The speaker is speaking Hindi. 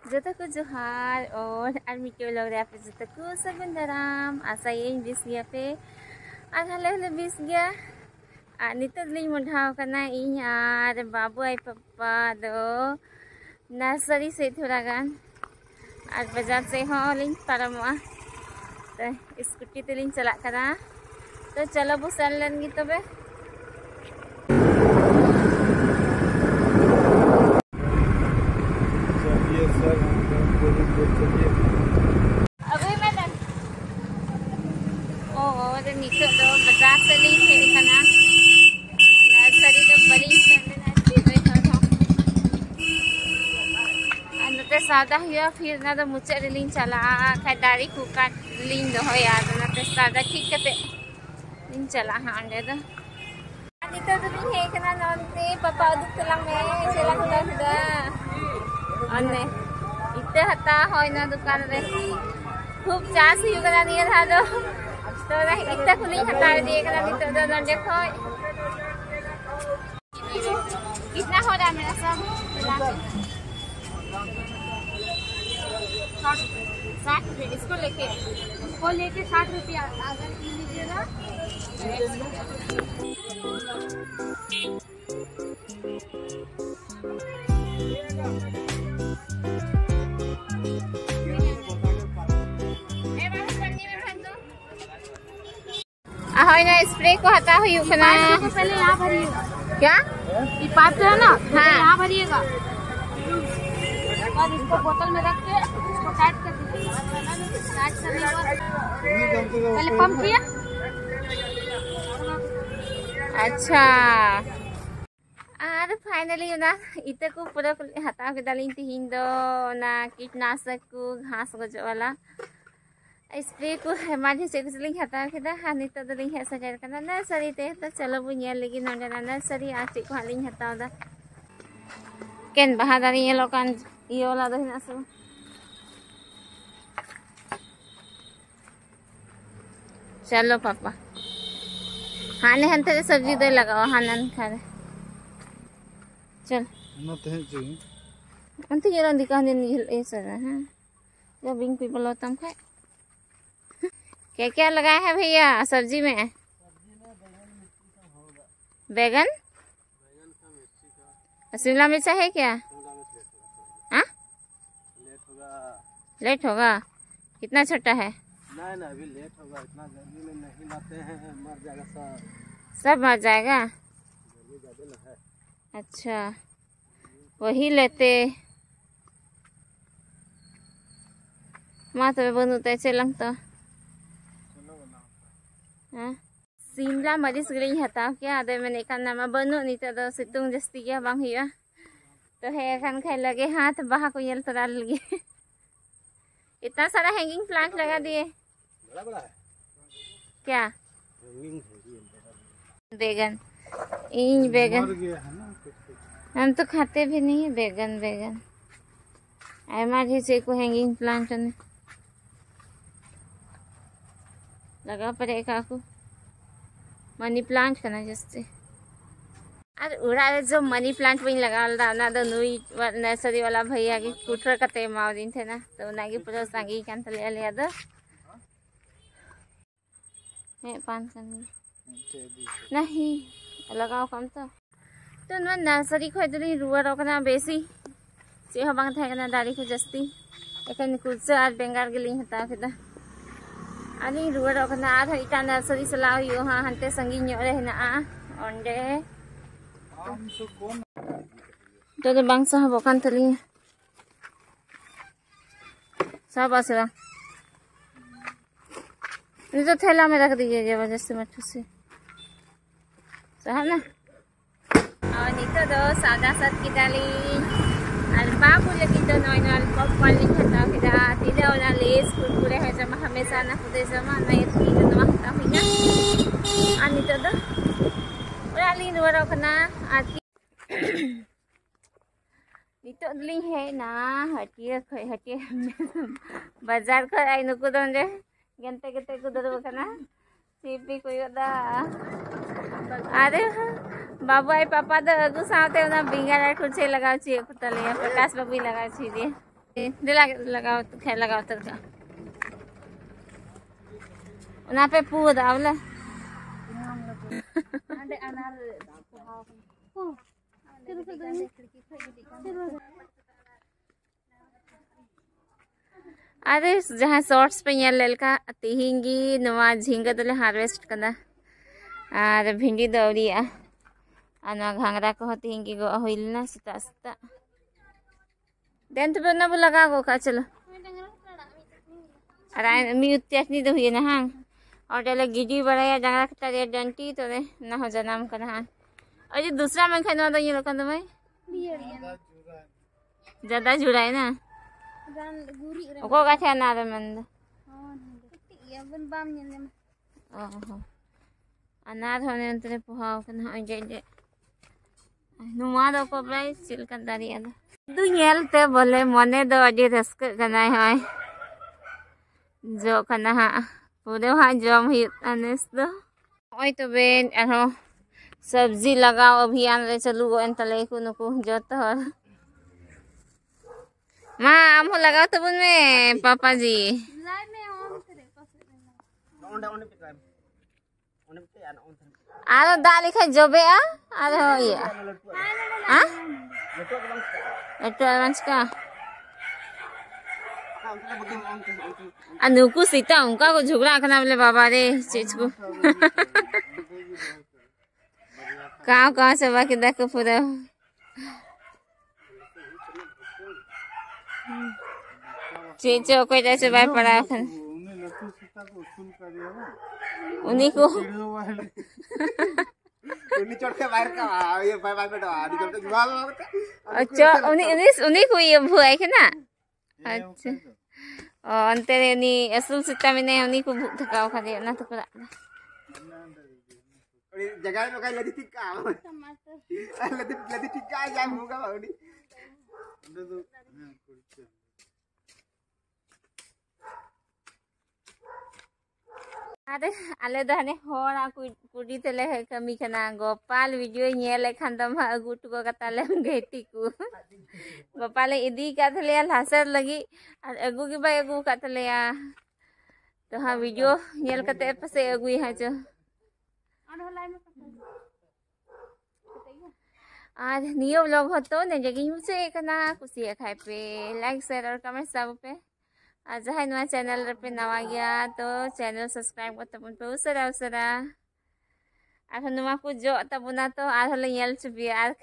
जता को जोहार और मिट्टी लग रहा पे जता को सगुन दाराम आशा ये बिस गया पे और हले बिस गया और नित लिंग मुढ़ाव करना इन और बाबू आई पापा दो नर्सरी से थोड़ा गान और बाजार से हो लिंग पारमोआ तो स्कूटी ते लिंग चला करा तो चलो बो सन लेंगी तबे अभी मैडम और निकल दो बाजार से लिंग है कना नर्सरी तो बड़ी नते सादा हुआ फिर ना तो मुचे लिंग चला खाई दारी को काट लिंग दो यार नते सादा ठीक करते लिंग चला हाँ अंडे तो नितो तो लिंग है कना नॉनते पापा दुख तलांग में चला खुदा अन्ने इतने हता होय ना दुकान रे खूब चास हुई कना निये था तो ना इतना खुली हता दिए कना नितो तो नॉन देखो कितना हो रहा मेरा सब 60 रुपये इसको लेके 60 रुपया अगर लीजिएगा ना स्प्रे को हटा हुई पहले यहाँ भरिएगा क्या ये पाइप है ना हाँ यहाँ भरिएगा और इसको बोतल में रख के इसको टाइट कर दीजिए टाइट करने के बाद पहले पंप किया अच्छा और फाइनली ना इते को पूरा हटा के डाली तीन दो ना कीटनाशक को घास गजो वाला स्प्रे को हमारे से कुछ हटा के हाँ नित है सगर करना नर्सरी ते तो चलो वो ये लगी नोडे नर्सरी आज चीज को हालिंग हटा केन बाहर दारी ये लोकान ये वाला दो ना सो चलो पापा हाने हंते सब्जी दे लगाओ हानन खारे चल अंते ये रंदी का दिन ये सर हां जब बिंग पीपल होतम खाए क्या क्या लगाया है भैया सब्जी में बैगन शिमला मिर्च है क्या हाँ लेट होगा कितना छोटा है नहीं अभी लेट होगा इतना जल्दी में नहीं लाते हैं मर जाएगा सब मर जाएगा गर्मी ज़्यादा ना है अच्छा वही लेते माँ तो बनते चलंग तो हाँ शिमला मरीच गई हता क्या अदे मैंने नाम बनू नीत सितुंग जस्ती क्या बांग हुआ तो है खान खाई लगे हाथ बाहा को यल तोड़ा लगे इतना सारा हैंगिंग प्लांट लगा दिए बड़ा है क्या बैगन इन बैगन हम तो खाते भी नहीं है बैगन बैगन हमारे से को हैंगिंग प्लांट ने लगा पड़ेगा को मनी प्लांट करना जैसे और उड़ा जो मनी प्लांट वही लगा ना तो नुई नर्सरी वाला भैया की कुटर कते माव दिन थे ना तो उनागी पूरा सांगी कान तले लिया दो है पान करनी नहीं लगाओ कम तो नर्सरी खो दली रुआ रोकना बेसी से हो बांग था ना दाढ़ी को जस्ती एखन कुछ और बेंगार के लिए हता फिदा अली रुआ रोकना आर इटा नर्सरी चलाओ यो हां हंते संगी न्यो रे ना ओंडे तो बांग सा बकान तली सब आसरा ये तो थैला में रख दीजिए जबरदस्ती मट्ठू से सहा ना और नीतो दो सादा सत की डाली और बाबू लगी तो नॉइनल पॉपकॉर्न लिखता फिर तिले वाला लेस कुरकुरे है जमा हमेशा ना खुदे जमा नहीं थी तो वक्त हुई ना आनी तो दो और आली रुआ रखना आज नीतो दिली है ना हटिए बाजार को आई नुको दो जे गंते गंते को दरो कना सीपी कोई दा अरे बाबू आई पापा तो अगु साथे ना बिंगार कुछ लगा छी कुतले प्रकाश बाबू लगा छी दे लगाओ तो खैर लगाओ तो ना पे पूरा आवला अरे जहाँ शॉर्ट्स पे ये ललका तिहिंगी नवा झींगा दले हार्वेस्ट कदा और भिंडी दौड़िया और घांगरा को तिहिंगी गो होइलना सीता सीता देन तो ना लगा गो का चलो अरे मी उत्यासनी तो हुई ना हाँ और डेले गिडी बढ़ाया जंगला कटा रे डंटी तो ने ना हो जनाम कर हाँ और ये दूसरा में खाना तो ये लोग तो भाई ज्यादा जुड़ा है ना को का थे ना रे मंद ओहो अनार होने अंतरे पुहाव कना जे जे नुमा दो को प्राइस चिलका दारिया दो दुनियालते बोले मने दो अडी रस्क कना है जो कना हा पूरे हाँ जम हुनेस दो ओय तो बेन अहो सब्जी लगाओ अभियान रे चलू गो तले को नुको जत हर मां आम लगाओ तो बुन में पापा जी आरो दाल लिखा जबे आरो ये हां एडवांस का अनुकु सीता उनका को झगड़ा करना बोले बाबा रे चीज को कहाँ से बाकी देखो पूरा चीजों को जैसे बाय पड़ा उन्हीं को अच्छा उन्हीं को ये भुआई है ना अच्छा और अंतरे नहीं असल सीता में नहीं उन्हीं को भूख थकाओ खा दिया ना तो पूरा जगह में कहीं लदी टिक्का लदी टिक्का जाए होगा बाउडी अरे आले दहने होड़ा कुड़ी तेले है कमी खना गोपाल वीडियो नेले खान दम अगु टुको कताले गेटी को गोपाल इदी काथले लासर लगी और अगु की भाई अगु काथले तो हाँ वीडियो नेल कते पसे अगु है जो आज नियो लोग हो तो ने जगह मुझे कना कुछ खाए पे लाइक शेयर और कमेंट सब पे आज जहाँ नवा चैनल पे नवा गया तो चैनल सब्सक्राइब करते पुन पे उसरा उसरा आठ नुमा को जो तब ना तो आज हले यल चुपी आज